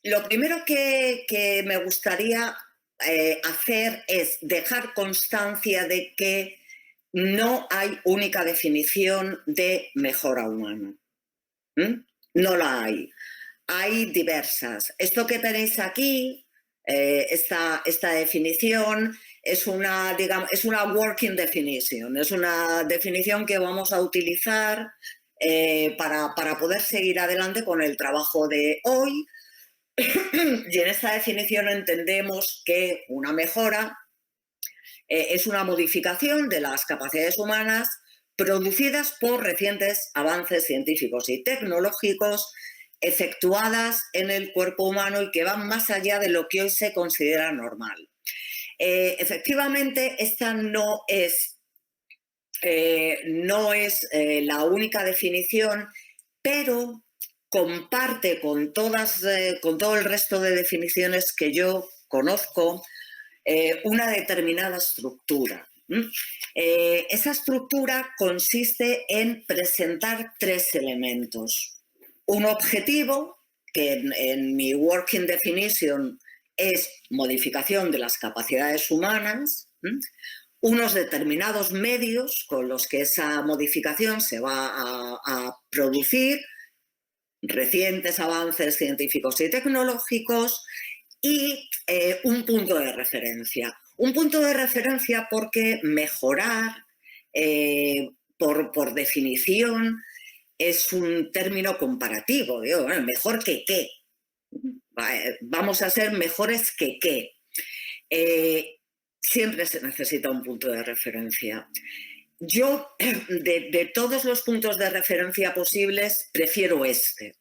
Lo primero que me gustaría hacer es dejar constancia de que no hay única definición de mejora humana. ¿M? No la hay. Hay diversas. Esto que tenéis aquí, esta definición, es una, digamos, es una working definition, es una definición que vamos a utilizar para poder seguir adelante con el trabajo de hoy. Y en esta definición entendemos que una mejora es una modificación de las capacidades humanas producidas por recientes avances científicos y tecnológicos efectuadas en el cuerpo humano y que van más allá de lo que hoy se considera normal. Efectivamente, esta no es la única definición, pero comparte con todo el resto de definiciones que yo conozco una determinada estructura. Esa estructura consiste en presentar tres elementos. Un objetivo, que en mi working definition es modificación de las capacidades humanas, unos determinados medios con los que esa modificación se va a producir, recientes avances científicos y tecnológicos, y un punto de referencia. Un punto de referencia porque mejorar, por definición, es un término comparativo. Digo, bueno, mejor que qué. Vamos a ser mejores que qué. Siempre se necesita un punto de referencia. Yo, de todos los puntos de referencia posibles, prefiero este.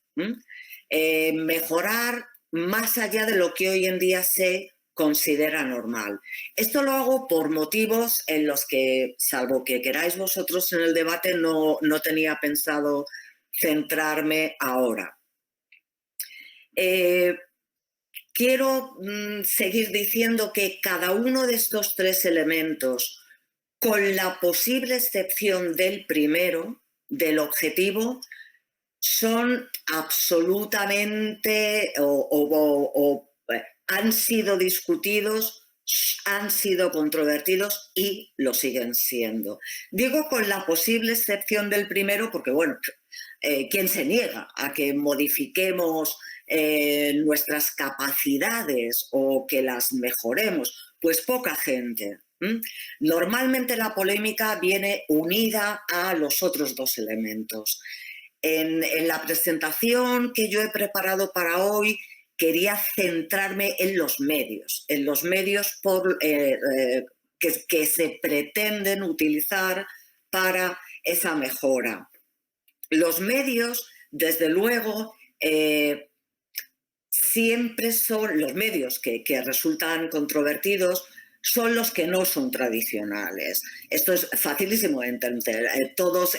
Mejorar más allá de lo que hoy en día se considera normal. Esto lo hago por motivos en los que, salvo que queráis vosotros en el debate, no tenía pensado centrarme ahora. Quiero seguir diciendo que cada uno de estos tres elementos, con la posible excepción del primero, del objetivo, son absolutamente han sido discutidos, han sido controvertidos y lo siguen siendo. Digo con la posible excepción del primero porque, bueno, ¿quién se niega a que modifiquemos nuestras capacidades o que las mejoremos? Pues poca gente. Normalmente la polémica viene unida a los otros dos elementos. En la presentación que yo he preparado para hoy quería centrarme en los medios que se pretenden utilizar para esa mejora. Los medios, desde luego, siempre son los medios que resultan controvertidos, son los que no son tradicionales. Esto es facilísimo de entender. Todos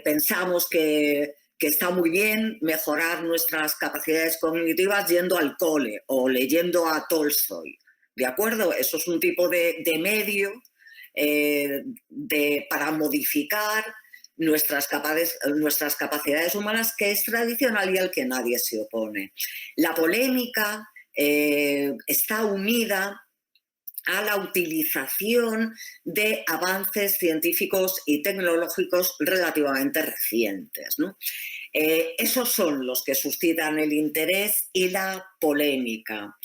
pensamos que está muy bien mejorar nuestras capacidades cognitivas yendo al cole o leyendo a Tolstoy. ¿De acuerdo? Eso es un tipo de medio para modificar nuestras capacidades humanas, que es tradicional y al que nadie se opone. La polémica está unida a la utilización de avances científicos y tecnológicos relativamente recientes, ¿no? Esos son los que suscitan el interés y la polémica.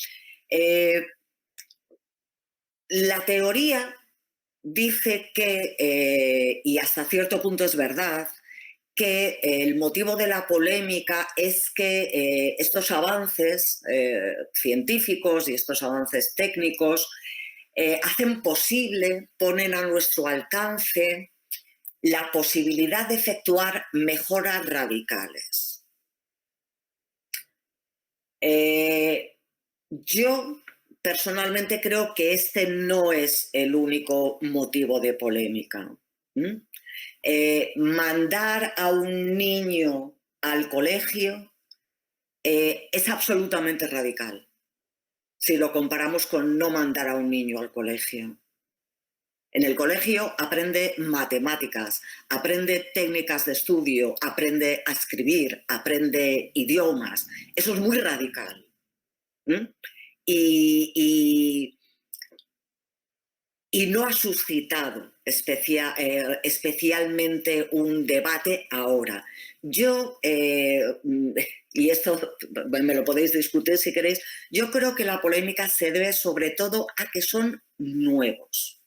La teoría dice que, y hasta cierto punto es verdad, que el motivo de la polémica es que estos avances científicos y estos avances técnicos hacen posible, ponen a nuestro alcance la posibilidad de efectuar mejoras radicales. Yo personalmente creo que este no es el único motivo de polémica. Mandar a un niño al colegio es absolutamente radical si lo comparamos con no mandar a un niño al colegio. En el colegio aprende matemáticas, aprende técnicas de estudio, aprende a escribir, aprende idiomas. Eso es muy radical. ¿m? Y, y no ha suscitado especialmente un debate ahora. Yo, y esto me lo podéis discutir si queréis, yo creo que la polémica se debe sobre todo a que son nuevos.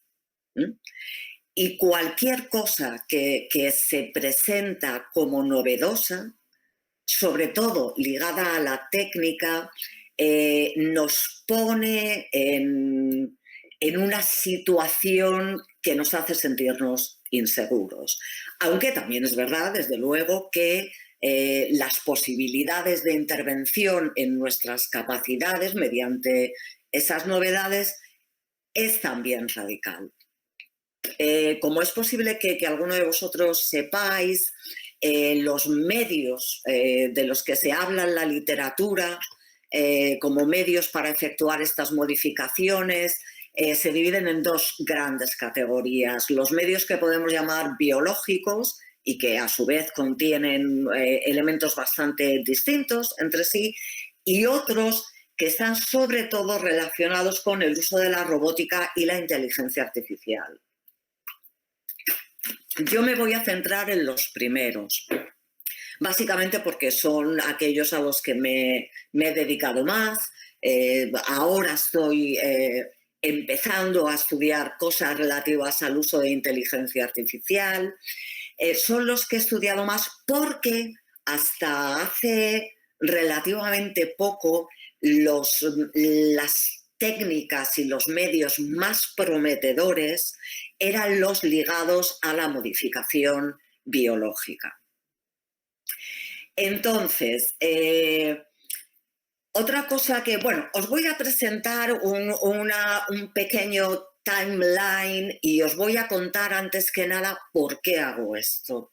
Y cualquier cosa que se presenta como novedosa, sobre todo ligada a la técnica, nos pone en una situación que nos hace sentirnos inseguros. Aunque también es verdad, desde luego, que las posibilidades de intervención en nuestras capacidades mediante esas novedades es también radical. Como es posible que alguno de vosotros sepáis, los medios de los que se habla en la literatura como medios para efectuar estas modificaciones se dividen en dos grandes categorías. Los medios que podemos llamar biológicos y que a su vez contienen elementos bastante distintos entre sí, y otros que están sobre todo relacionados con el uso de la robótica y la inteligencia artificial. Yo me voy a centrar en los primeros, básicamente porque son aquellos a los que me he dedicado más. Ahora estoy empezando a estudiar cosas relativas al uso de inteligencia artificial. Son los que he estudiado más porque hasta hace relativamente poco las técnicas y los medios más prometedores eran los ligados a la modificación biológica. Entonces, otra cosa que, bueno, os voy a presentar un pequeño timeline y os voy a contar antes que nada por qué hago esto.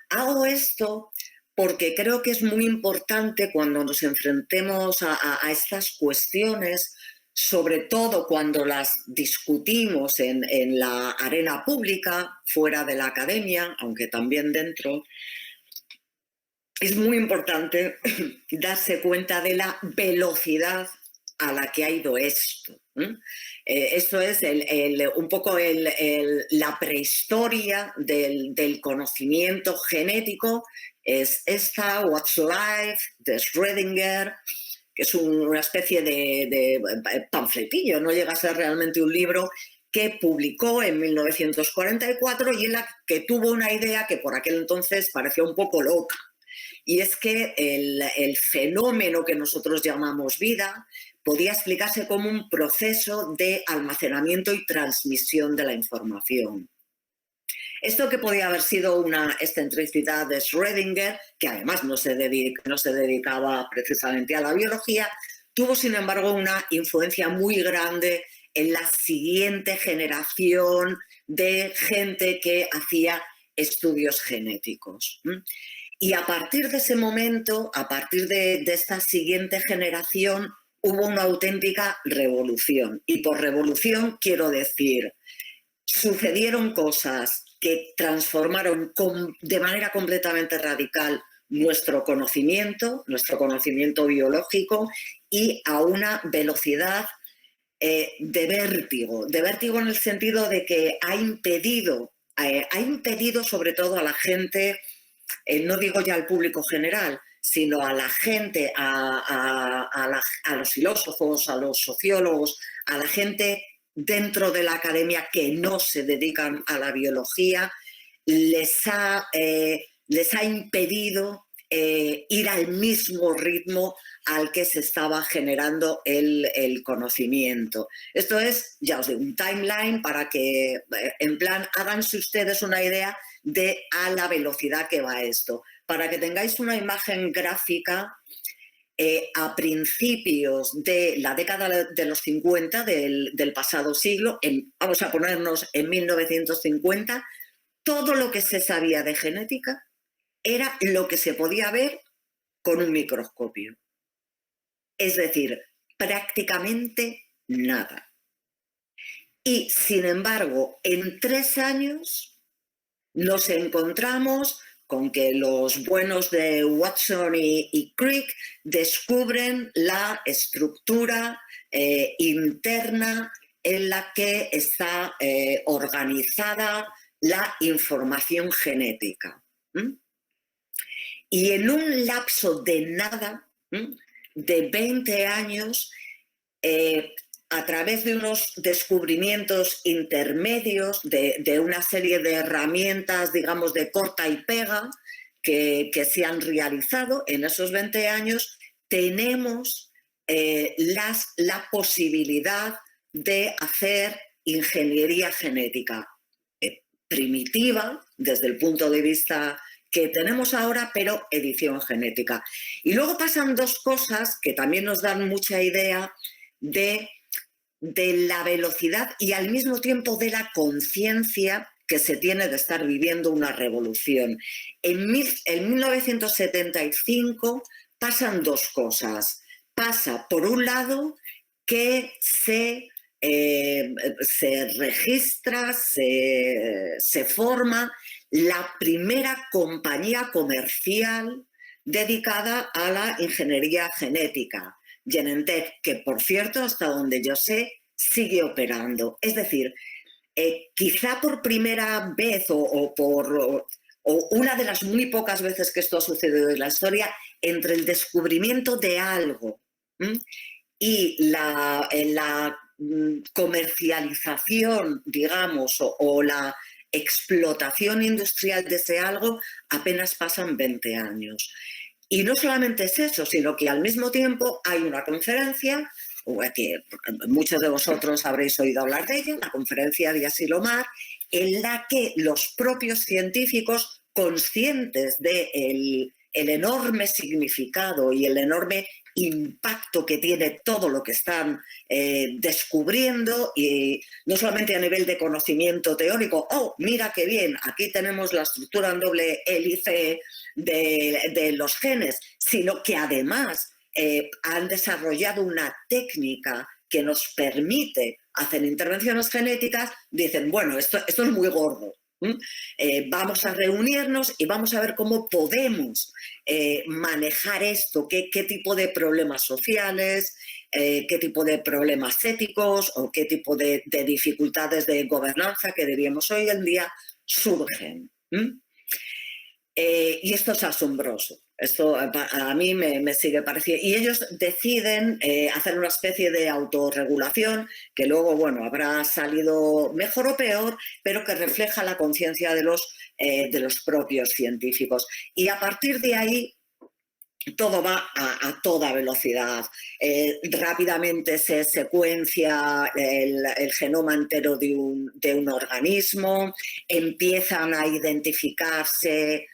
Hago esto porque creo que es muy importante cuando nos enfrentemos a estas cuestiones, sobre todo cuando las discutimos en la arena pública, fuera de la academia, aunque también dentro. Es muy importante darse cuenta de la velocidad a la que ha ido esto. Esto es un poco la prehistoria del conocimiento genético. Es esta, What's Life, de Schrödinger, que es una especie de panfletillo, no llega a ser realmente un libro, que publicó en 1944 y en la que tuvo una idea que por aquel entonces parecía un poco loca. Y es que el fenómeno que nosotros llamamos vida podía explicarse como un proceso de almacenamiento y transmisión de la información. Esto que podía haber sido una excentricidad de Schrödinger, que además no se dedicaba precisamente a la biología, tuvo sin embargo una influencia muy grande en la siguiente generación de gente que hacía estudios genéticos. Y a partir de ese momento, a partir de esta siguiente generación, hubo una auténtica revolución. Y por revolución quiero decir, sucedieron cosas que transformaron de manera completamente radical nuestro conocimiento biológico y a una velocidad de vértigo en el sentido de que ha impedido sobre todo a la gente, no digo ya al público general, sino a la gente, a los filósofos, a los sociólogos, a la gente dentro de la academia que no se dedican a la biología, les ha impedido ir al mismo ritmo al que se estaba generando el conocimiento. Esto es, ya os digo, un timeline para que, en plan, háganse ustedes una idea de a la velocidad que va esto. Para que tengáis una imagen gráfica, a principios de la década de los 50 del pasado siglo, vamos a ponernos en 1950, todo lo que se sabía de genética era lo que se podía ver con un microscopio. Es decir, prácticamente nada. Y, sin embargo, en 3 años nos encontramos con que los buenos de Watson y Crick descubren la estructura interna en la que está organizada la información genética. Y en un lapso de nada, de 20 años, a través de unos descubrimientos intermedios, de una serie de herramientas, digamos, de corta y pega, que se han realizado en esos 20 años, tenemos la posibilidad de hacer ingeniería genética primitiva, desde el punto de vista que tenemos ahora, pero edición genética. Y luego pasan dos cosas que también nos dan mucha idea de la velocidad y al mismo tiempo de la conciencia que se tiene de estar viviendo una revolución. En 1975 pasan dos cosas. Pasa, por un lado, que se registra, se forma la primera compañía comercial dedicada a la ingeniería genética, Genentech, que por cierto, hasta donde yo sé, sigue operando. Es decir, quizá por primera vez o una de las muy pocas veces que esto ha sucedido en la historia, entre el descubrimiento de algo y la comercialización, digamos, o la explotación industrial de ese algo, apenas pasan 20 años. Y no solamente es eso, sino que al mismo tiempo hay una conferencia, que muchos de vosotros habréis oído hablar de ella, la conferencia de Asilomar, en la que los propios científicos, conscientes del enorme significado y el enorme impacto que tiene todo lo que están descubriendo, y no solamente a nivel de conocimiento teórico, mira qué bien, aquí tenemos la estructura en doble hélice de los genes, sino que además han desarrollado una técnica que nos permite hacer intervenciones genéticas. Dicen, bueno, esto es muy gordo. Vamos a reunirnos y vamos a ver cómo podemos manejar esto, qué tipo de problemas sociales, qué tipo de problemas éticos o qué tipo de dificultades de gobernanza que diríamos hoy en día surgen. Y esto es asombroso. Esto a mí me sigue pareciendo. Y ellos deciden hacer una especie de autorregulación que luego, bueno, habrá salido mejor o peor, pero que refleja la conciencia de los propios científicos. Y a partir de ahí todo va a toda velocidad. Rápidamente se secuencia el genoma entero de un organismo, empiezan a identificarse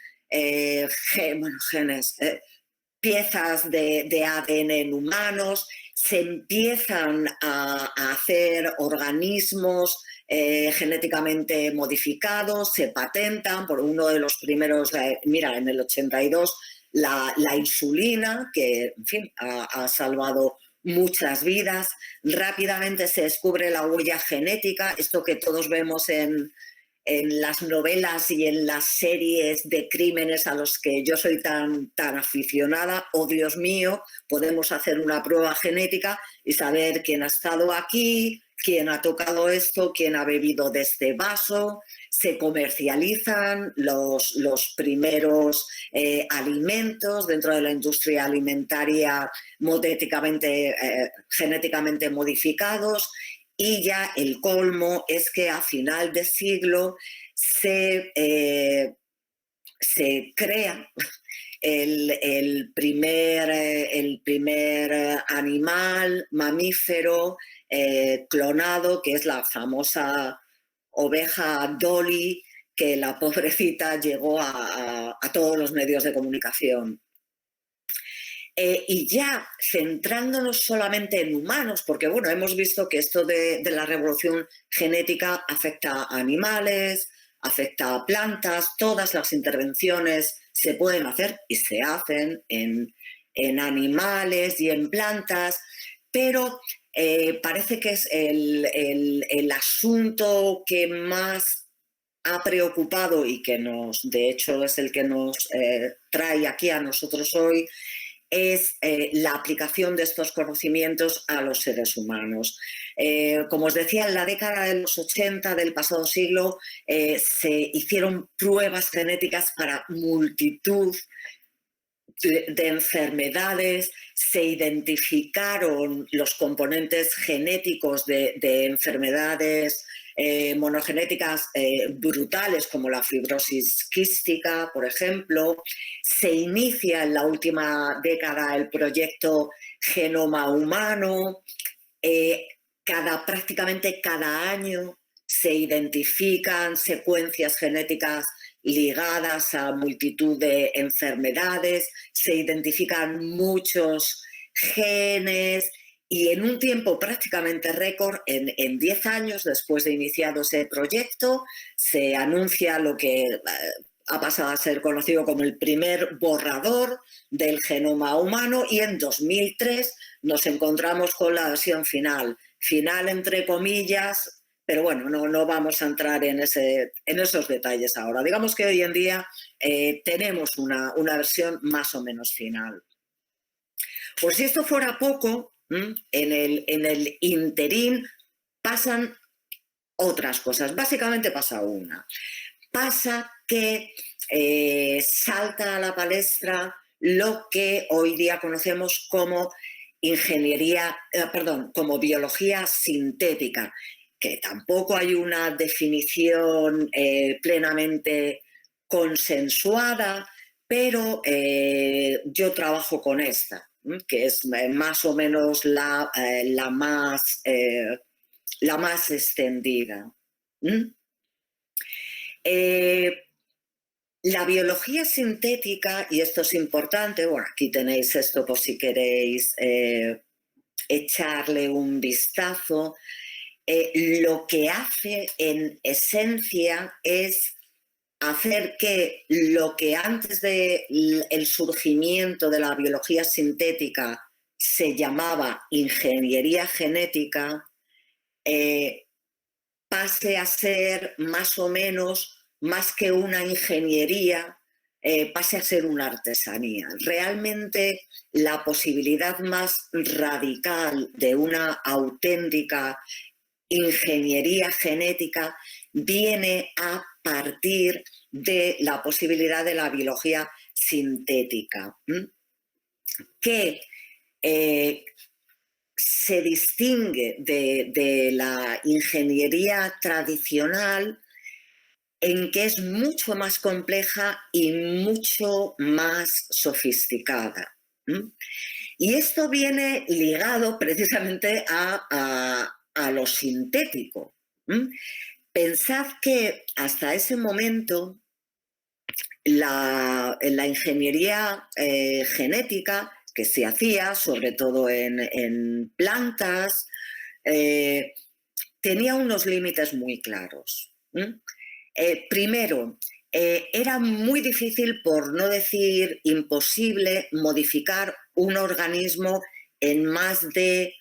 genes, piezas de ADN en humanos, se empiezan a hacer organismos genéticamente modificados, se patentan por uno de los primeros, mira, en el 82, la insulina, que, en fin, ha salvado muchas vidas. Rápidamente se descubre la huella genética, esto que todos vemos en las novelas y en las series de crímenes a los que yo soy tan aficionada. Oh, Dios mío, podemos hacer una prueba genética y saber quién ha estado aquí, quién ha tocado esto, quién ha bebido de este vaso. Se comercializan los primeros alimentos dentro de la industria alimentaria genéticamente modificados. Y ya el colmo es que a final de siglo se crea el primer animal mamífero clonado, que es la famosa oveja Dolly, que la pobrecita llegó a todos los medios de comunicación. Y ya centrándonos solamente en humanos, porque bueno, hemos visto que esto de la revolución genética afecta a animales, afecta a plantas, todas las intervenciones se pueden hacer y se hacen en animales y en plantas, pero parece que es el asunto que más ha preocupado y que de hecho es el que nos trae aquí a nosotros hoy, es la aplicación de estos conocimientos a los seres humanos. Como os decía, en la década de los 80 del pasado siglo se hicieron pruebas genéticas para multitud de enfermedades, se identificaron los componentes genéticos de enfermedades monogenéticas brutales como la fibrosis quística, por ejemplo. Se inicia en la última década el proyecto Genoma Humano. Prácticamente cada año se identifican secuencias genéticas ligadas a multitud de enfermedades, se identifican muchos genes y en un tiempo prácticamente récord, en 10 años después de iniciado ese proyecto, se anuncia lo que ha pasado a ser conocido como el primer borrador del genoma humano y en 2003 nos encontramos con la versión final entre comillas, pero bueno, no vamos a entrar en esos detalles ahora. Digamos que hoy en día tenemos una versión más o menos final. Pues si esto fuera poco, en el interín pasan otras cosas. Básicamente pasa una. Pasa que salta a la palestra lo que hoy día conocemos como como biología sintética, que tampoco hay una definición plenamente consensuada, pero yo trabajo con esta, que es más o menos la más extendida. La biología sintética, y esto es importante, bueno, aquí tenéis esto por si queréis echarle un vistazo, lo que hace en esencia es hacer que lo que antes del surgimiento de la biología sintética se llamaba ingeniería genética, pase a ser más o menos, más que una ingeniería, pase a ser una artesanía. Realmente la posibilidad más radical de una auténtica ingeniería genética viene a partir de la posibilidad de la biología sintética, que se distingue de la ingeniería tradicional en que es mucho más compleja y mucho más sofisticada. Y esto viene ligado precisamente a lo sintético. Pensad que hasta ese momento la ingeniería genética que se hacía, sobre todo en plantas, tenía unos límites muy claros. Primero, era muy difícil, por no decir imposible, modificar un organismo en más de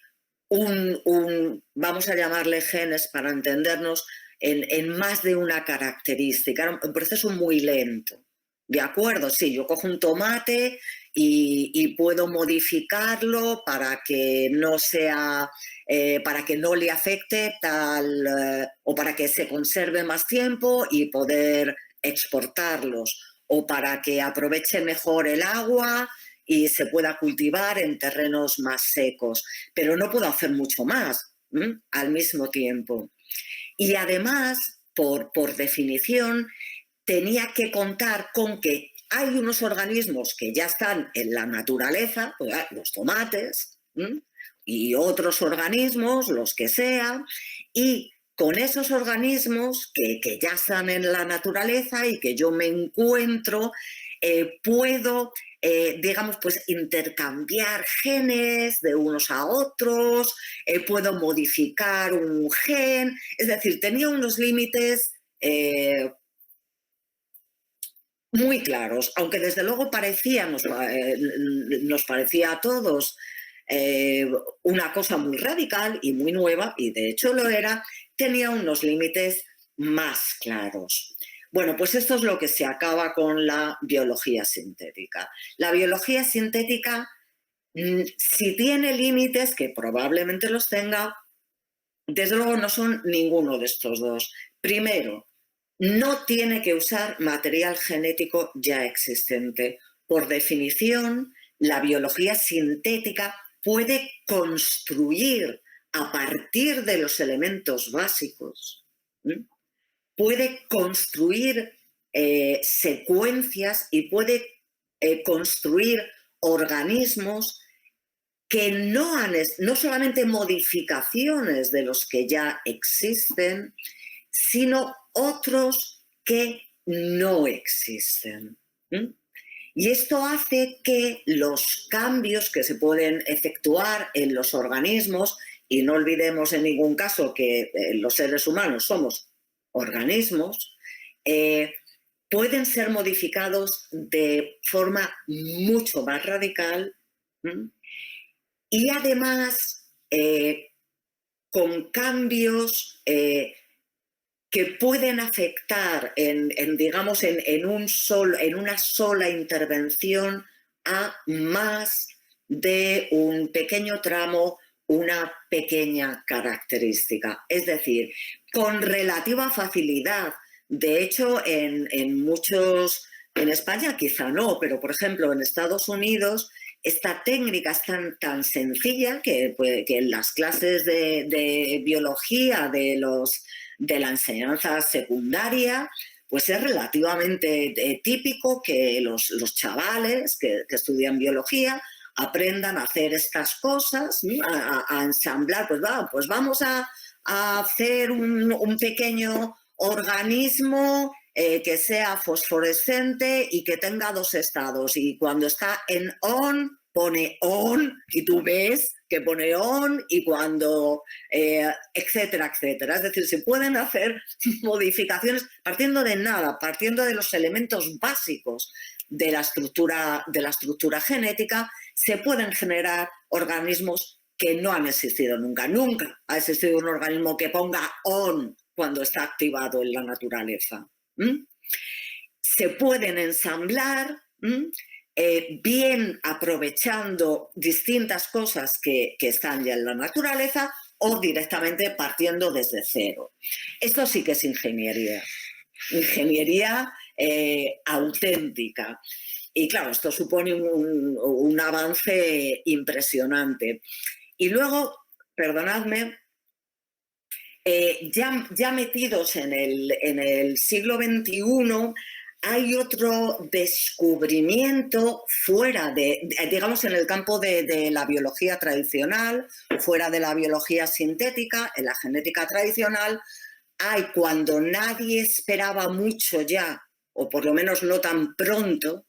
vamos a llamarle genes para entendernos, en más de una característica. Era un proceso muy lento. De acuerdo, sí, yo cojo un tomate y puedo modificarlo para que no sea, para que no le afecte tal, o para que se conserve más tiempo y poder exportarlos, o para que aproveche mejor el agua y se pueda cultivar en terrenos más secos. Pero no puedo hacer mucho más al mismo tiempo. Y además, por definición, tenía que contar con que hay unos organismos que ya están en la naturaleza, pues, los tomates, y otros organismos, los que sean, y con esos organismos que ya están en la naturaleza y que yo me encuentro, puedo, digamos, pues intercambiar genes de unos a otros, puedo modificar un gen, es decir, tenía unos límites muy claros, aunque desde luego nos parecía a todos una cosa muy radical y muy nueva, y de hecho lo era, tenía unos límites más claros. Bueno, pues esto es lo que se acaba con la biología sintética. La biología sintética, si tiene límites, que probablemente los tenga, desde luego no son ninguno de estos dos. Primero, no tiene que usar material genético ya existente. Por definición, la biología sintética puede construir a partir de los elementos básicos, puede construir secuencias y puede construir organismos que no solamente modificaciones de los que ya existen, sino otros que no existen. Y esto hace que los cambios que se pueden efectuar en los organismos, y no olvidemos en ningún caso que los seres humanos somos organismos, pueden ser modificados de forma mucho más radical y además con cambios que pueden afectar digamos, en una sola intervención a más de un pequeño tramo, una pequeña característica. Es decir, con relativa facilidad. De hecho, en España quizá no, pero por ejemplo en Estados Unidos esta técnica es tan sencilla que en las clases de biología de la enseñanza secundaria, pues es relativamente típico que los chavales que estudian biología aprendan a hacer estas cosas, ¿no? a ensamblar, pues vamos a hacer un pequeño organismo que sea fosforescente y que tenga dos estados. Y cuando está en on, pone on y tú ves que pone on y cuando, etcétera, etcétera. Es decir, se pueden hacer modificaciones partiendo de nada, partiendo de los elementos básicos de la estructura genética, se pueden generar organismos que no han existido nunca. Nunca ha existido un organismo que ponga on cuando está activado en la naturaleza. Se pueden ensamblar, bien aprovechando distintas cosas que están ya en la naturaleza o directamente partiendo desde cero. Esto sí que es ingeniería auténtica. Y claro, esto supone un avance impresionante. Y luego, perdonadme, ya metidos en el siglo XXI, hay otro descubrimiento fuera digamos, en el campo de la biología tradicional, fuera de la biología sintética, en la genética tradicional, cuando nadie esperaba mucho ya, o por lo menos no tan pronto,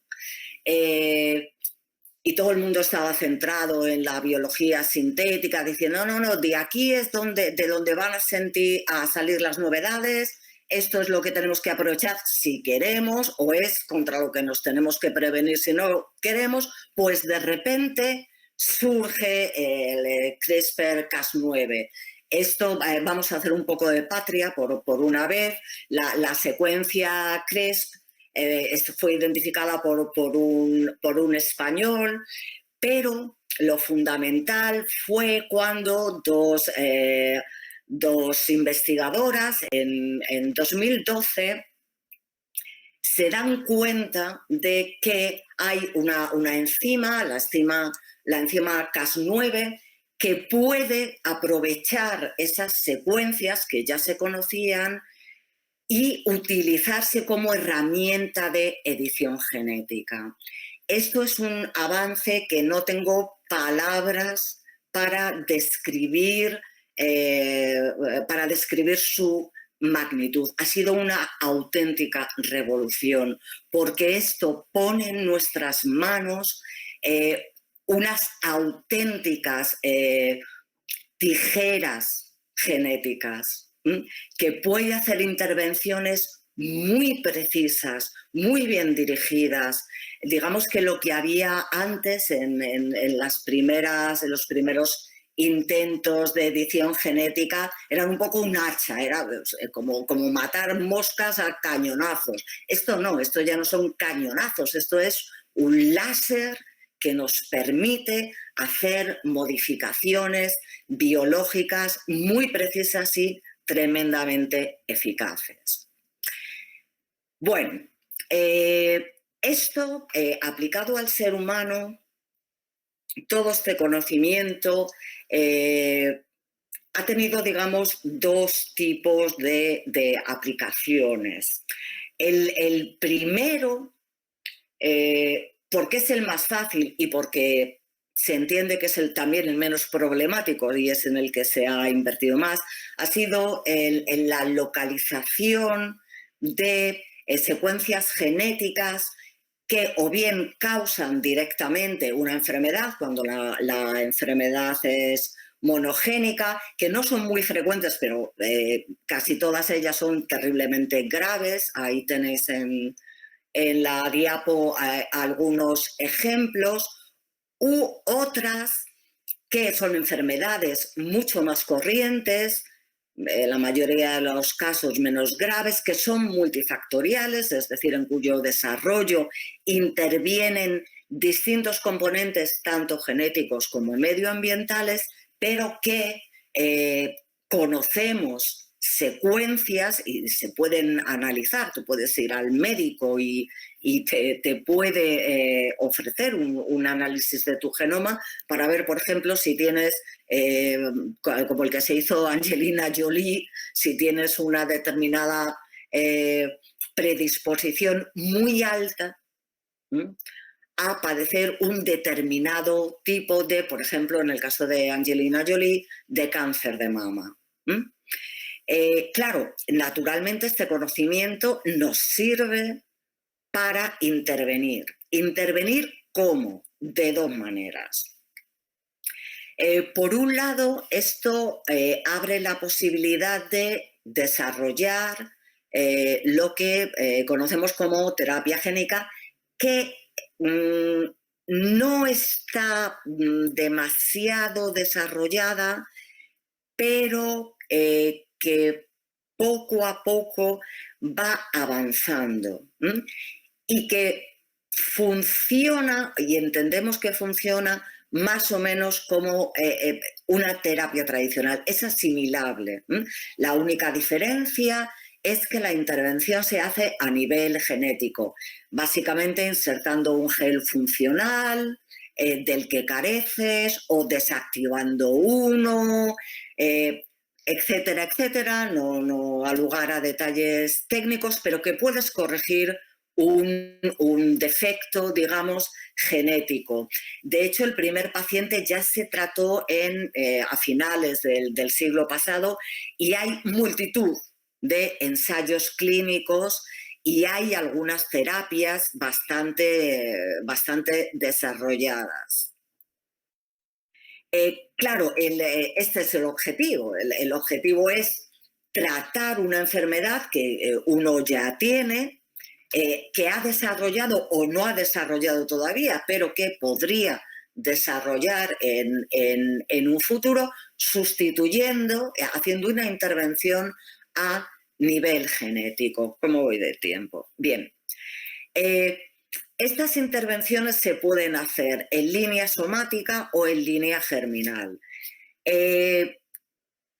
y todo el mundo estaba centrado en la biología sintética, diciendo, no, de aquí es de donde van a salir las novedades, esto es lo que tenemos que aprovechar si queremos, o es contra lo que nos tenemos que prevenir si no queremos, pues de repente surge el CRISPR-Cas9. Esto, vamos a hacer un poco de patria por una vez. La secuencia CRISPR fue identificada por un español, pero lo fundamental fue cuando dos investigadoras en 2012 se dan cuenta de que hay una enzima, la enzima Cas9, que puede aprovechar esas secuencias que ya se conocían y utilizarse como herramienta de edición genética. Esto es un avance que no tengo palabras para describir su magnitud. Ha sido una auténtica revolución, porque esto pone en nuestras manos unas auténticas tijeras genéticas que puede hacer intervenciones muy precisas, muy bien dirigidas. Digamos que lo que había antes en los primeros intentos de edición genética eran un poco un hacha, era como matar moscas a cañonazos. Esto no, esto ya no son cañonazos, esto es un láser que nos permite hacer modificaciones biológicas muy precisas y tremendamente eficaces. Bueno, esto aplicado al ser humano, todo este conocimiento ha tenido, digamos, dos tipos de aplicaciones. El primero, porque es el más fácil y porque se entiende que es también el menos problemático y es en el que se ha invertido más, ha sido en la localización de secuencias genéticas que o bien causan directamente una enfermedad, cuando la enfermedad es monogénica, que no son muy frecuentes, pero casi todas ellas son terriblemente graves. Ahí tenéis en la diapo algunos ejemplos, u otras que son enfermedades mucho más corrientes, la mayoría de los casos menos graves, que son multifactoriales, es decir, en cuyo desarrollo intervienen distintos componentes, tanto genéticos como medioambientales, pero que conocemos secuencias y se pueden analizar. Tú puedes ir al médico y te puede ofrecer un análisis de tu genoma para ver, por ejemplo, si tienes, como el que se hizo Angelina Jolie, si tienes una determinada predisposición muy alta a padecer un determinado tipo de, por ejemplo, en el caso de Angelina Jolie, de cáncer de mama. Claro, naturalmente este conocimiento nos sirve para intervenir. ¿Intervenir cómo? De dos maneras. Por un lado, esto abre la posibilidad de desarrollar lo que conocemos como terapia génica, que no está demasiado desarrollada, pero que poco a poco va avanzando y que funciona, y entendemos que funciona más o menos como una terapia tradicional. Es asimilable. La única diferencia es que la intervención se hace a nivel genético, básicamente insertando un gel funcional del que careces o desactivando uno, etcétera, etcétera. No ha lugar a detalles técnicos, pero que puedes corregir un defecto, digamos, genético. De hecho, el primer paciente ya se trató a finales del siglo pasado y hay multitud de ensayos clínicos y hay algunas terapias bastante desarrolladas. Claro, este es el objetivo. El objetivo es tratar una enfermedad que uno ya tiene, que ha desarrollado o no ha desarrollado todavía, pero que podría desarrollar en un futuro, sustituyendo, haciendo una intervención a nivel genético. ¿Cómo voy de tiempo? Bien. Estas intervenciones se pueden hacer en línea somática o en línea germinal.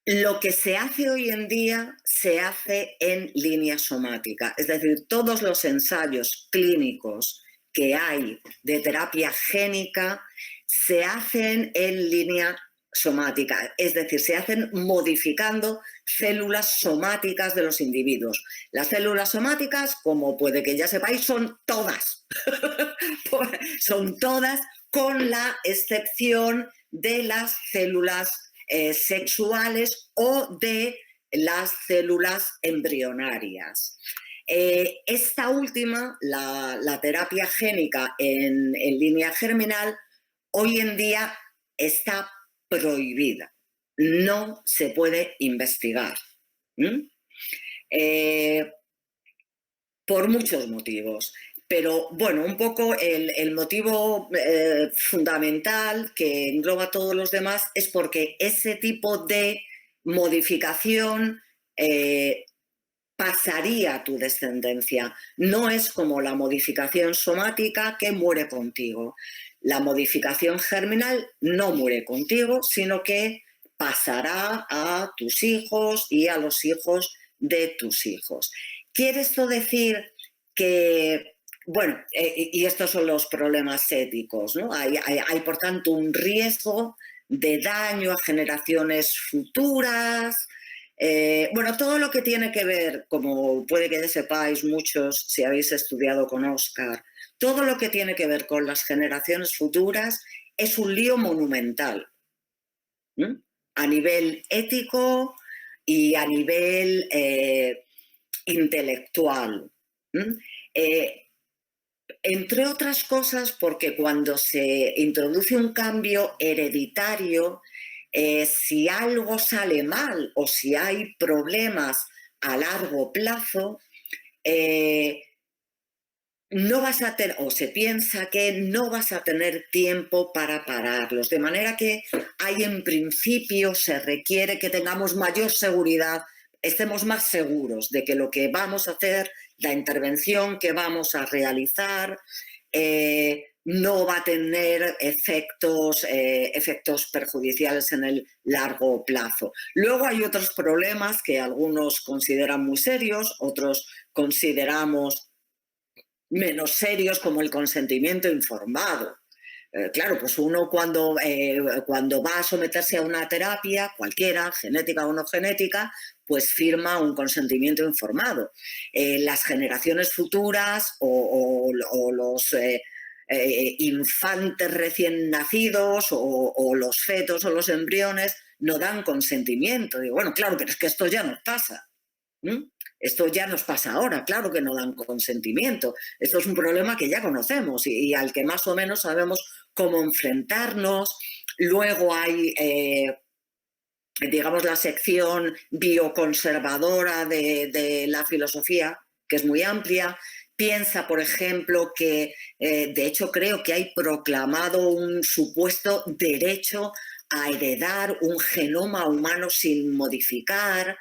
Lo que se hace hoy en día se hace en línea somática, es decir, todos los ensayos clínicos que hay de terapia génica se hacen en línea somática, es decir, se hacen modificando células somáticas de los individuos. Las células somáticas, como puede que ya sepáis, son todas, son todas con la excepción de las células sexuales o de las células embrionarias. Esta última, la terapia génica en línea germinal, hoy en día está prohibida. No se puede investigar. Por muchos motivos. Pero bueno, un poco el motivo fundamental que engloba a todos los demás es porque ese tipo de modificación pasaría a tu descendencia. No es como la modificación somática que muere contigo. La modificación germinal no muere contigo, sino que pasará a tus hijos y a los hijos de tus hijos. ¿Quiere esto decir que, bueno, y estos son los problemas éticos, ¿no? Hay, por tanto, un riesgo de daño a generaciones futuras? Bueno, todo lo que tiene que ver, como puede que sepáis muchos si habéis estudiado con Oscar, todo lo que tiene que ver con las generaciones futuras es un lío monumental, ¿eh? A nivel ético y a nivel intelectual. Entre otras cosas porque cuando se introduce un cambio hereditario, si algo sale mal o si hay problemas a largo plazo, no vas a tener, o se piensa que no vas a tener tiempo para pararlos. De manera que hay, en principio, se requiere que tengamos mayor seguridad, estemos más seguros de que lo que vamos a hacer, la intervención que vamos a realizar, no va a tener efectos perjudiciales en el largo plazo. Luego hay otros problemas que algunos consideran muy serios, otros consideramos menos serios, como el consentimiento informado. Claro, pues uno cuando va a someterse a una terapia, cualquiera, genética o no genética, pues firma un consentimiento informado. Las generaciones futuras o los infantes recién nacidos o los fetos o los embriones no dan consentimiento. Digo, bueno, claro, pero es que esto ya nos pasa. Esto ya nos pasa ahora, claro que no dan consentimiento. Esto es un problema que ya conocemos y al que más o menos sabemos cómo enfrentarnos. Luego hay, digamos, la sección bioconservadora de la filosofía, que es muy amplia. Piensa, por ejemplo, que de hecho creo que hay proclamado un supuesto derecho a heredar un genoma humano sin modificar,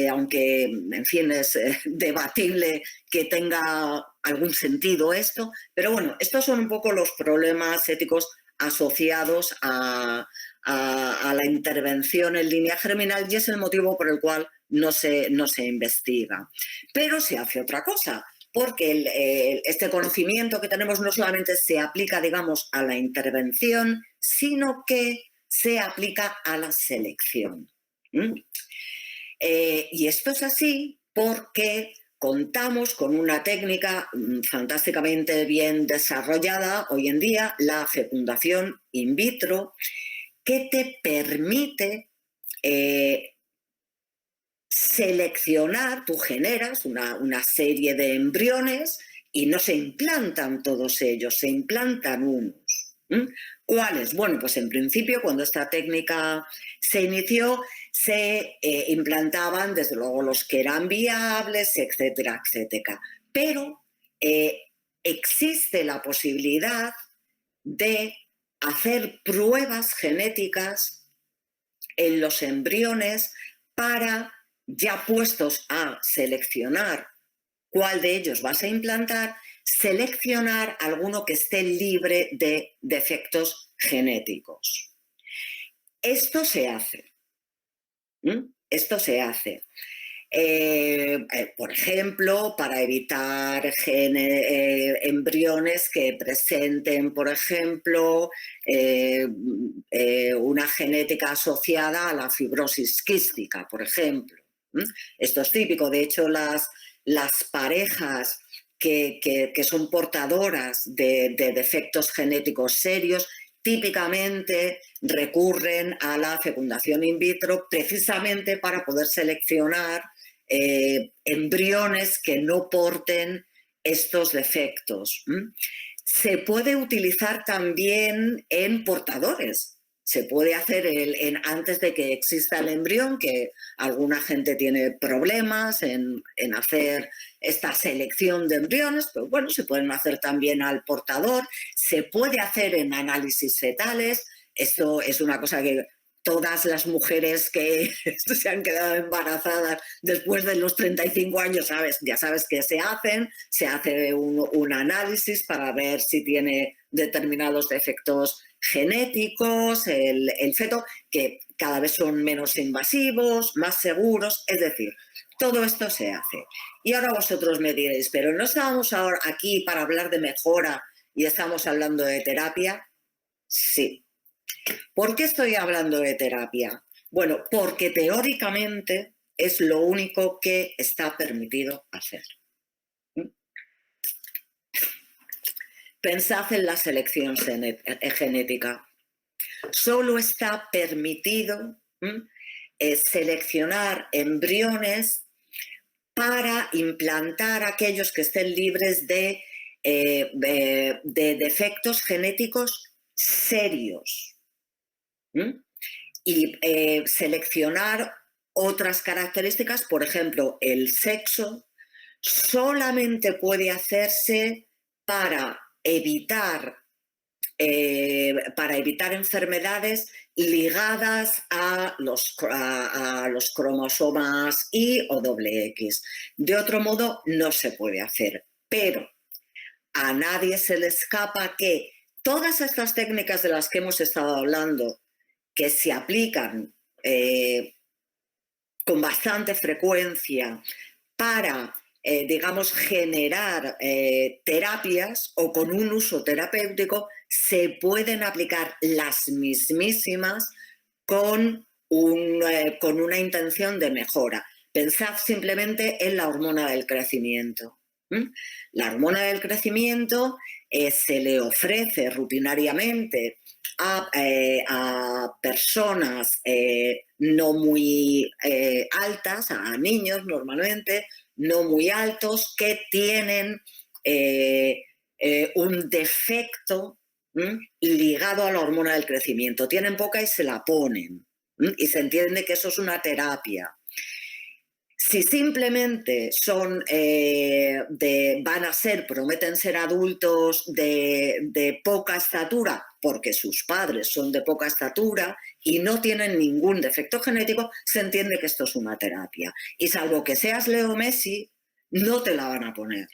aunque, en fin, es debatible que tenga algún sentido esto. Pero bueno, estos son un poco los problemas éticos asociados a la intervención en línea germinal y es el motivo por el cual no se investiga. Pero se hace otra cosa, porque este conocimiento que tenemos no solamente se aplica, digamos, a la intervención, sino que se aplica a la selección. Y esto es así porque contamos con una técnica fantásticamente bien desarrollada hoy en día, la fecundación in vitro, que te permite seleccionar, tú generas una serie de embriones y no se implantan todos ellos, se implantan unos. ¿Cuáles? Bueno, pues en principio cuando esta técnica se inició se implantaban desde luego los que eran viables, etcétera, etcétera. Pero existe la posibilidad de hacer pruebas genéticas en los embriones para, ya puestos a seleccionar cuál de ellos vas a implantar, seleccionar alguno que esté libre de defectos genéticos. Esto se hace. Esto se hace. Por ejemplo, para evitar embriones que presenten, por ejemplo, una genética asociada a la fibrosis quística, por ejemplo. Esto es típico. De hecho, las parejas que son portadoras de defectos genéticos serios típicamente recurren a la fecundación in vitro precisamente para poder seleccionar embriones que no porten estos defectos. Se puede utilizar también en portadores. Se puede hacer antes de que exista el embrión, que alguna gente tiene problemas en hacer esta selección de embriones, pero bueno, se pueden hacer también al portador, se puede hacer en análisis fetales. Esto es una cosa que todas las mujeres que se han quedado embarazadas después de los 35 años, ya sabes que se hace un análisis para ver si tiene determinados defectos genéticos, el feto, que cada vez son menos invasivos, más seguros, es decir, todo esto se hace. Y ahora vosotros me diréis, pero no estábamos ahora aquí para hablar de mejora y estamos hablando de terapia. Sí. ¿Por qué estoy hablando de terapia? Bueno, porque teóricamente es lo único que está permitido hacer. Pensad en la selección genética. Solo está permitido seleccionar embriones para implantar aquellos que estén libres de defectos genéticos serios. Y seleccionar otras características, por ejemplo, el sexo, solamente puede hacerse para evitar enfermedades ligadas a los cromosomas Y o XX. De otro modo, no se puede hacer. Pero a nadie se le escapa que todas estas técnicas de las que hemos estado hablando, que se aplican con bastante frecuencia para digamos, generar terapias o con un uso terapéutico, se pueden aplicar las mismísimas con una intención de mejora. Pensad simplemente en la hormona del crecimiento. La hormona del crecimiento se le ofrece rutinariamente a personas no muy altas, a niños normalmente, no muy altos, que tienen un defecto ligado a la hormona del crecimiento. Tienen poca y se la ponen. Y se entiende que eso es una terapia. Si simplemente prometen ser adultos de poca estatura, porque sus padres son de poca estatura y no tienen ningún defecto genético, se entiende que esto es una terapia. Y salvo que seas Leo Messi, no te la van a poner.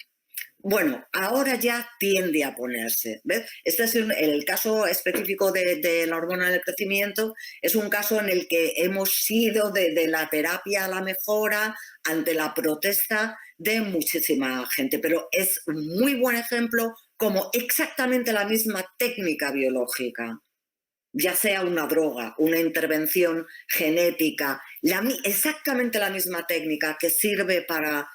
Bueno, ahora ya tiende a ponerse. ¿Ves? Este es el caso específico de la hormona del crecimiento, es un caso en el que hemos ido de la terapia a la mejora ante la protesta de muchísima gente, pero es un muy buen ejemplo como exactamente la misma técnica biológica, ya sea una droga, una intervención genética, exactamente la misma técnica que sirve para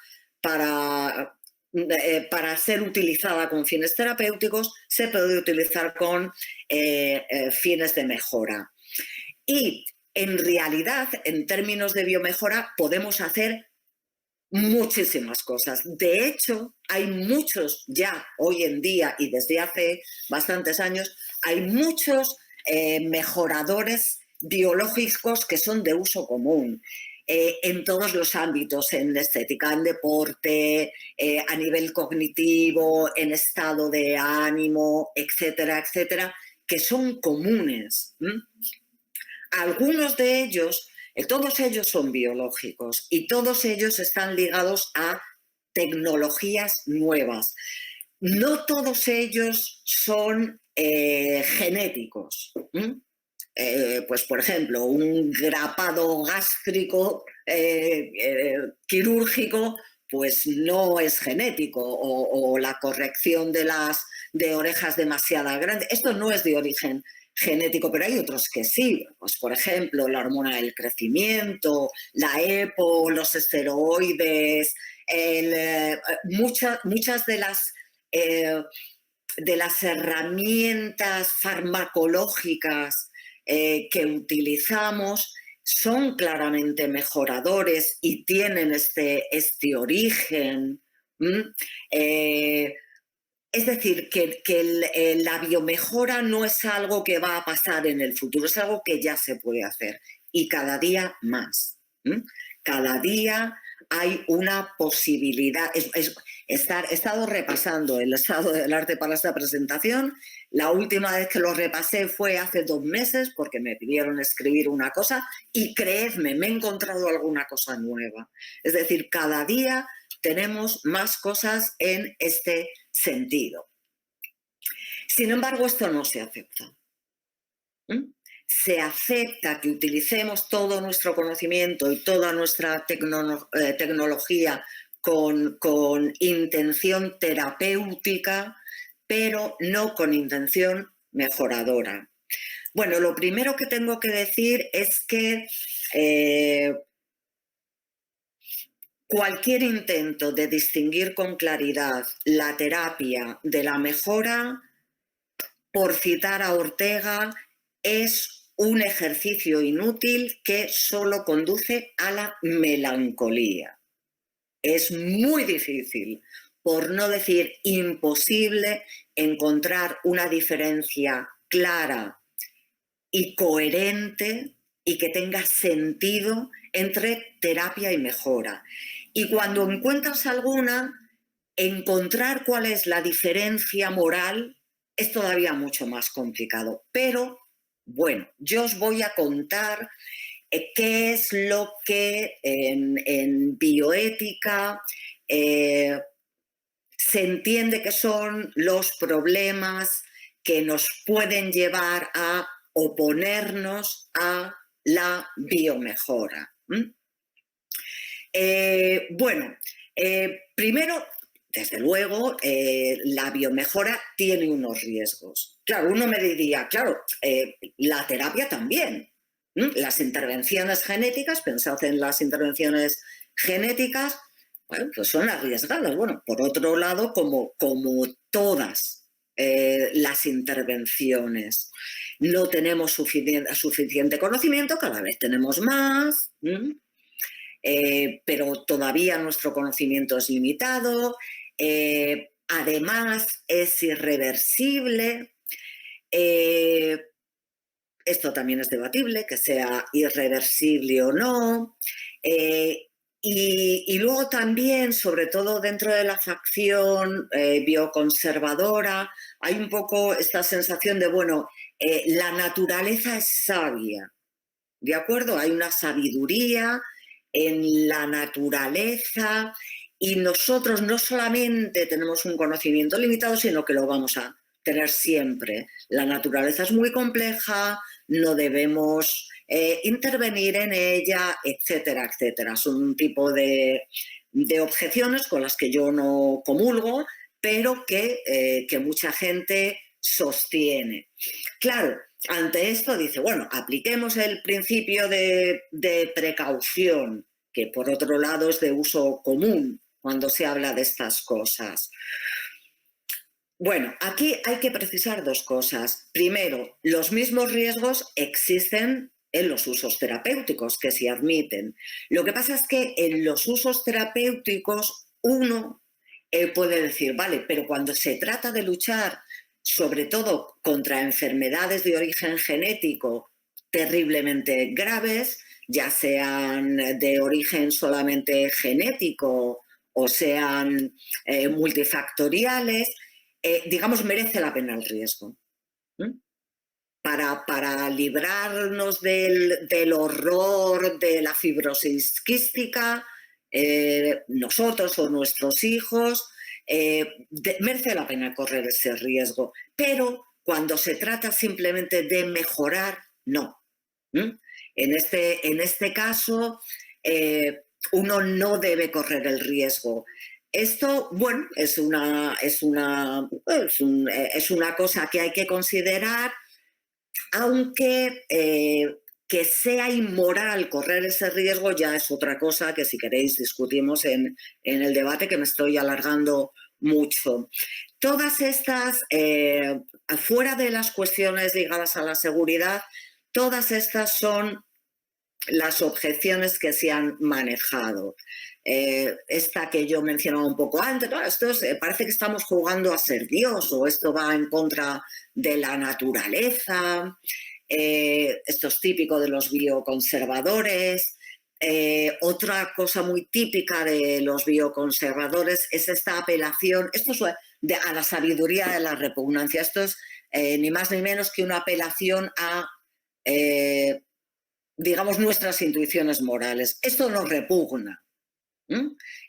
ser utilizada con fines terapéuticos, se puede utilizar con fines de mejora. Y en realidad, en términos de biomejora, podemos hacer muchísimas cosas. De hecho, hay muchos ya hoy en día y desde hace bastantes años, hay muchos mejoradores biológicos que son de uso común. En todos los ámbitos, en estética, en deporte, a nivel cognitivo, en estado de ánimo, etcétera, etcétera, que son comunes. Algunos de ellos, todos ellos son biológicos y todos ellos están ligados a tecnologías nuevas. No todos ellos son genéticos. Pues, por ejemplo, un grapado gástrico quirúrgico, pues no es genético, o la corrección de orejas demasiado grandes. Esto no es de origen genético, pero hay otros que sí. Pues, por ejemplo, la hormona del crecimiento, la EPO, los esteroides, muchas de las herramientas farmacológicas que utilizamos son claramente mejoradores y tienen este origen. Es decir, que la biomejora no es algo que va a pasar en el futuro, es algo que ya se puede hacer y cada día más. Cada día hay una posibilidad. He estado repasando el estado del arte para esta presentación. La última vez que lo repasé fue hace 2 meses porque me pidieron escribir una cosa y creedme, me he encontrado alguna cosa nueva. Es decir, cada día tenemos más cosas en este sentido. Sin embargo, esto no se acepta. Se acepta que utilicemos todo nuestro conocimiento y toda nuestra tecnología con intención terapéutica, pero no con intención mejoradora. Bueno, lo primero que tengo que decir es que cualquier intento de distinguir con claridad la terapia de la mejora, por citar a Ortega, es un ejercicio inútil que solo conduce a la melancolía. Es muy difícil, por no decir imposible, encontrar una diferencia clara y coherente y que tenga sentido entre terapia y mejora. Y cuando encuentras alguna, encontrar cuál es la diferencia moral es todavía mucho más complicado. Pero, bueno, yo os voy a contar qué es lo que en bioética se entiende que son los problemas que nos pueden llevar a oponernos a la biomejora. Primero, desde luego, la biomejora tiene unos riesgos. Claro, uno me diría, claro, la terapia también. Las intervenciones genéticas, pensad en las intervenciones genéticas, bueno, pues son arriesgadas. Bueno, por otro lado, como todas las intervenciones, no tenemos suficiente conocimiento, cada vez tenemos más. Pero todavía nuestro conocimiento es limitado, además es irreversible. Esto también es debatible, que sea irreversible o no. Y luego también, sobre todo dentro de la facción bioconservadora, hay un poco esta sensación de, bueno, la naturaleza es sabia, ¿de acuerdo? Hay una sabiduría en la naturaleza y nosotros no solamente tenemos un conocimiento limitado, sino que lo vamos a tener siempre. La naturaleza es muy compleja, no debemos intervenir en ella, etcétera, etcétera. Son un tipo de objeciones con las que yo no comulgo, pero que mucha gente sostiene. Claro, ante esto dice, bueno, apliquemos el principio de precaución, que por otro lado es de uso común cuando se habla de estas cosas. Bueno, aquí hay que precisar 2 cosas. Primero, los mismos riesgos existen en los usos terapéuticos que se admiten. Lo que pasa es que en los usos terapéuticos uno puede decir, vale, pero cuando se trata de luchar sobre todo contra enfermedades de origen genético terriblemente graves, ya sean de origen solamente genético o sean multifactoriales, digamos, merece la pena el riesgo. Para librarnos del horror de la fibrosis quística, nosotros o nuestros hijos, merece la pena correr ese riesgo. Pero cuando se trata simplemente de mejorar, no. En este caso, uno no debe correr el riesgo. Esto, bueno, es una cosa que hay que considerar, aunque que sea inmoral correr ese riesgo ya es otra cosa que si queréis discutimos en el debate, que me estoy alargando mucho. Todas estas, fuera de las cuestiones ligadas a la seguridad, todas estas son las objeciones que se han manejado. Esta que yo mencionaba un poco antes, ¿no? Parece que estamos jugando a ser Dios, o esto va en contra de la naturaleza. Esto es típico de los bioconservadores. Otra cosa muy típica de los bioconservadores es esta apelación, a la sabiduría de la repugnancia. Esto es ni más ni menos que una apelación a, digamos, nuestras intuiciones morales. Esto nos repugna.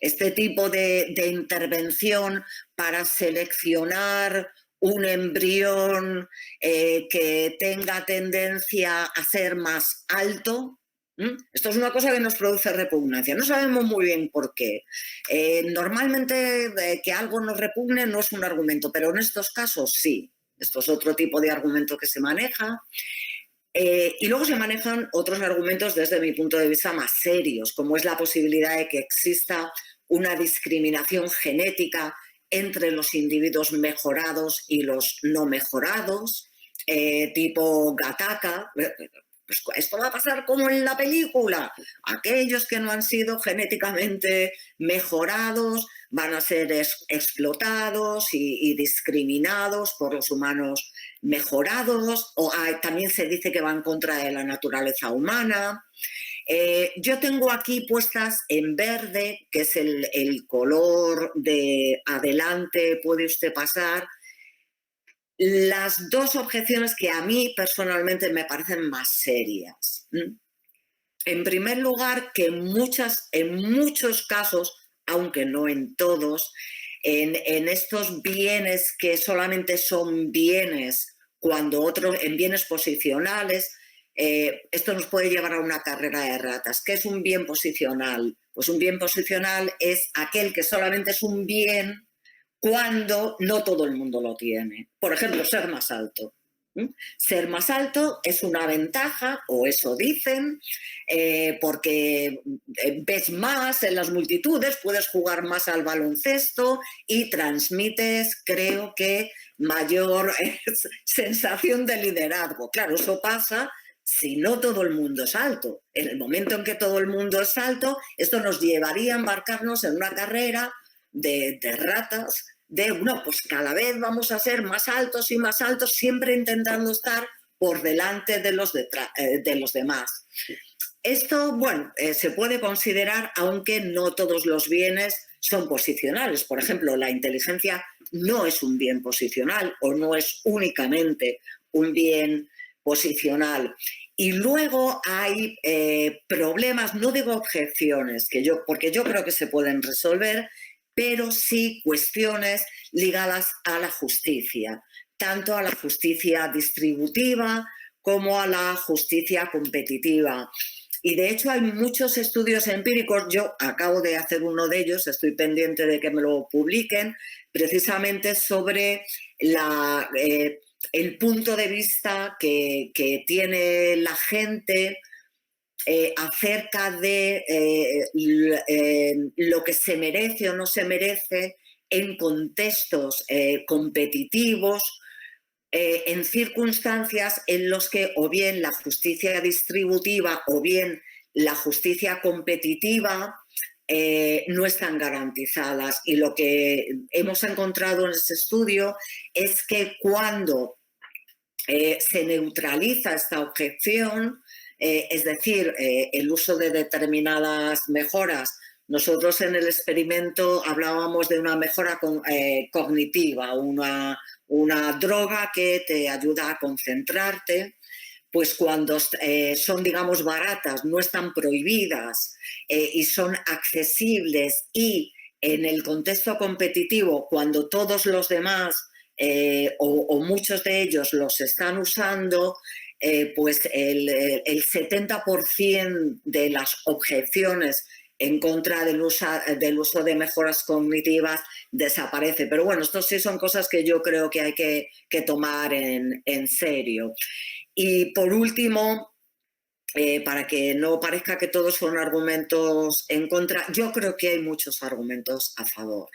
Este tipo de intervención para seleccionar un embrión que tenga tendencia a ser más alto. Esto es una cosa que nos produce repugnancia. No sabemos muy bien por qué. Normalmente que algo nos repugne no es un argumento, pero en estos casos sí. Esto es otro tipo de argumento que se maneja. Y luego se manejan otros argumentos desde mi punto de vista más serios, como es la posibilidad de que exista una discriminación genética entre los individuos mejorados y los no mejorados, tipo Gattaca. Pues esto va a pasar como en la película. Aquellos que no han sido genéticamente mejorados van a ser explotados y discriminados por los humanos mejorados, o también se dice que va en contra de la naturaleza humana. Yo tengo aquí puestas en verde, que es el color de adelante, puede usted pasar, las dos objeciones que a mí personalmente me parecen más serias. En primer lugar, que en muchos casos, aunque no en todos, en estos bienes que solamente son bienes, en bienes posicionales, esto nos puede llevar a una carrera de ratas. ¿Qué es un bien posicional? Pues un bien posicional es aquel que solamente es un bien cuando no todo el mundo lo tiene. Por ejemplo, ser más alto. Ser más alto es una ventaja, o eso dicen, porque ves más en las multitudes, puedes jugar más al baloncesto y transmites, creo que, mayor sensación de liderazgo. Claro, eso pasa si no todo el mundo es alto. En el momento en que todo el mundo es alto, esto nos llevaría a embarcarnos en una carrera de ratas, pues cada vez vamos a ser más altos y más altos, siempre intentando estar por delante de los demás. Esto, bueno, se puede considerar, aunque no todos los bienes son posicionales. Por ejemplo, la inteligencia no es un bien posicional, o no es únicamente un bien posicional. Y luego hay problemas, no digo objeciones, porque yo creo que se pueden resolver, pero sí cuestiones ligadas a la justicia, tanto a la justicia distributiva como a la justicia competitiva. Y de hecho hay muchos estudios empíricos, yo acabo de hacer uno de ellos, estoy pendiente de que me lo publiquen, precisamente sobre el punto de vista que tiene la gente acerca de lo que se merece o no se merece en contextos competitivos, en circunstancias en los que o bien la justicia distributiva o bien la justicia competitiva no están garantizadas. Y lo que hemos encontrado en este estudio es que cuando se neutraliza esta objeción, es decir, el uso de determinadas mejoras. Nosotros en el experimento hablábamos de una mejora cognitiva, una droga que te ayuda a concentrarte, pues cuando son, digamos, baratas, no están prohibidas y son accesibles, y en el contexto competitivo, cuando todos los demás o muchos de ellos los están usando, pues el 70% de las objeciones en contra del uso de mejoras cognitivas desaparece. Pero bueno, esto sí son cosas que yo creo que hay que tomar en serio. Y por último, para que no parezca que todos son argumentos en contra, yo creo que hay muchos argumentos a favor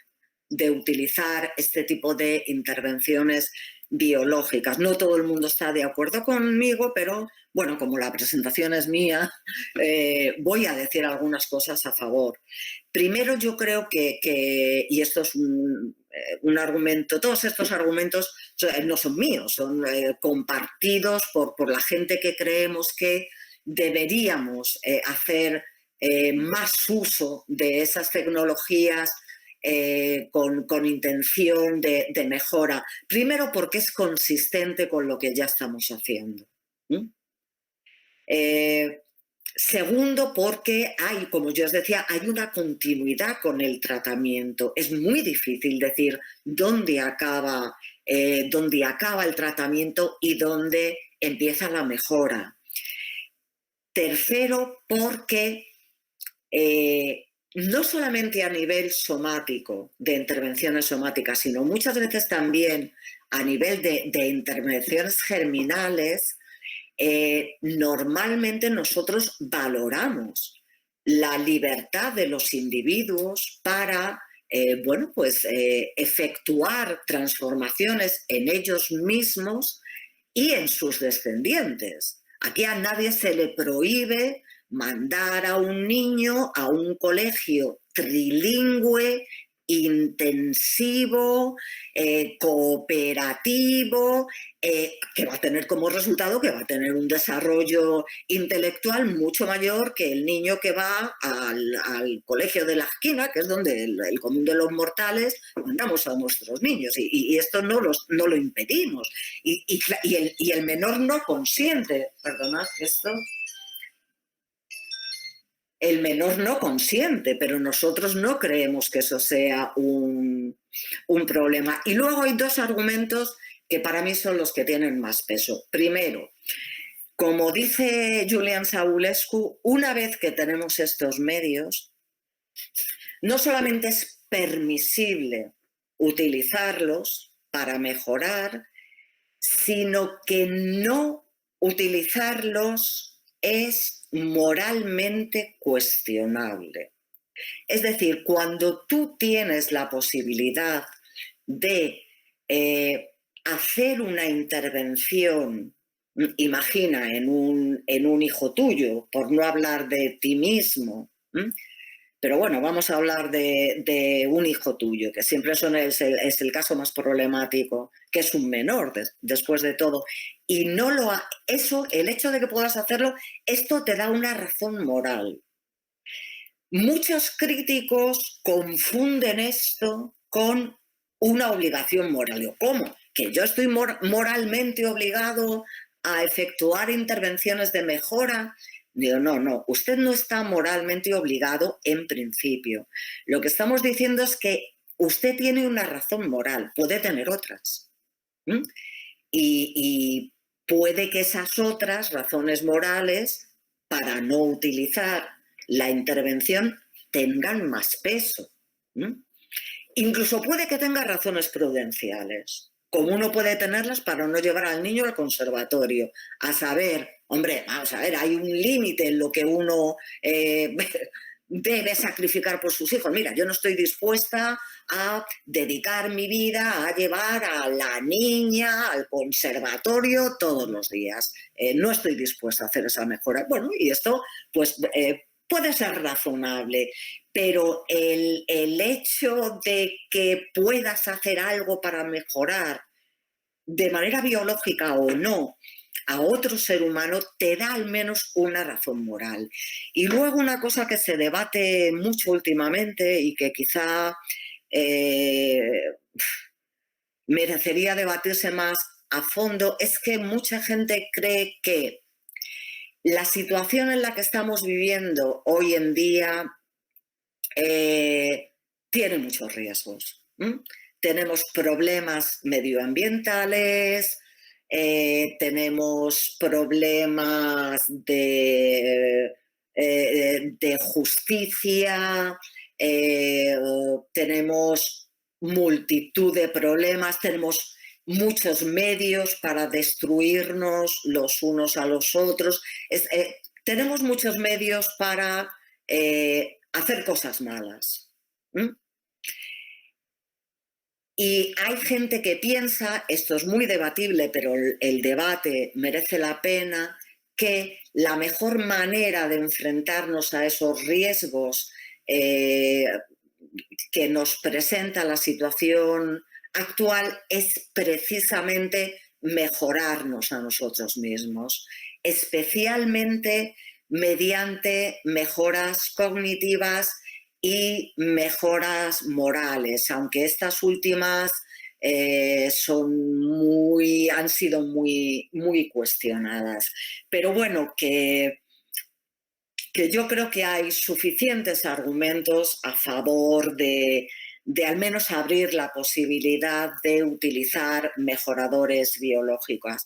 de utilizar este tipo de intervenciones biológicas. No todo el mundo está de acuerdo conmigo, pero bueno, como la presentación es mía, voy a decir algunas cosas a favor. Primero, yo creo y esto es un argumento, todos estos argumentos no son míos, son compartidos por la gente que creemos que deberíamos hacer más uso de esas tecnologías con intención de mejora. Primero, porque es consistente con lo que ya estamos haciendo. Segundo, porque hay, como yo os decía, hay una continuidad con el tratamiento. Es muy difícil decir dónde acaba el tratamiento y dónde empieza la mejora. Tercero, porque no solamente a nivel somático, de intervenciones somáticas, sino muchas veces también a nivel de intervenciones germinales, normalmente nosotros valoramos la libertad de los individuos para efectuar transformaciones en ellos mismos y en sus descendientes. Aquí a nadie se le prohíbe mandar a un niño a un colegio trilingüe, intensivo, cooperativo, que va a tener como resultado que va a tener un desarrollo intelectual mucho mayor que el niño que va al colegio de la esquina, que es donde el común de los mortales mandamos a nuestros niños. Y esto no lo impedimos. Y el menor no consiente. Perdonad esto. El menor no consiente, pero nosotros no creemos que eso sea un problema. Y luego hay dos argumentos que para mí son los que tienen más peso. Primero, como dice Julian Savulescu, una vez que tenemos estos medios, no solamente es permisible utilizarlos para mejorar, sino que no utilizarlos es moralmente cuestionable. Es decir, cuando tú tienes la posibilidad de hacer una intervención, imagina, en un hijo tuyo, por no hablar de ti mismo, pero bueno, vamos a hablar de un hijo tuyo, que siempre es el caso más problemático, que es un menor después de todo. Y el hecho de que puedas hacerlo, esto te da una razón moral. Muchos críticos confunden esto con una obligación moral. ¿Cómo? ¿Que yo estoy moralmente obligado a efectuar intervenciones de mejora? Digo, no, usted no está moralmente obligado en principio. Lo que estamos diciendo es que usted tiene una razón moral, puede tener otras. Y puede que esas otras razones morales para no utilizar la intervención tengan más peso. Incluso puede que tenga razones prudenciales, como uno puede tenerlas para no llevar al niño al conservatorio, a saber, hombre, vamos a ver, hay un límite en lo que uno debe sacrificar por sus hijos. Mira, yo no estoy dispuesta a dedicar mi vida a llevar a la niña al conservatorio todos los días. No estoy dispuesta a hacer esa mejora. Bueno, y esto pues puede ser razonable, pero el hecho de que puedas hacer algo para mejorar de manera biológica o no a otro ser humano te da al menos una razón moral. Y luego una cosa que se debate mucho últimamente y que quizá merecería debatirse más a fondo es que mucha gente cree que la situación en la que estamos viviendo hoy en día tiene muchos riesgos. Tenemos problemas medioambientales, tenemos problemas de justicia, tenemos multitud de problemas, tenemos muchos medios para destruirnos los unos a los otros. Tenemos muchos medios para hacer cosas malas. Y hay gente que piensa, esto es muy debatible, pero el debate merece la pena, que la mejor manera de enfrentarnos a esos riesgos eh, que nos presenta la situación actual es precisamente mejorarnos a nosotros mismos, especialmente mediante mejoras cognitivas y mejoras morales, aunque estas últimas han sido muy cuestionadas. Pero bueno, que yo creo que hay suficientes argumentos a favor de al menos abrir la posibilidad de utilizar mejoradores biológicos.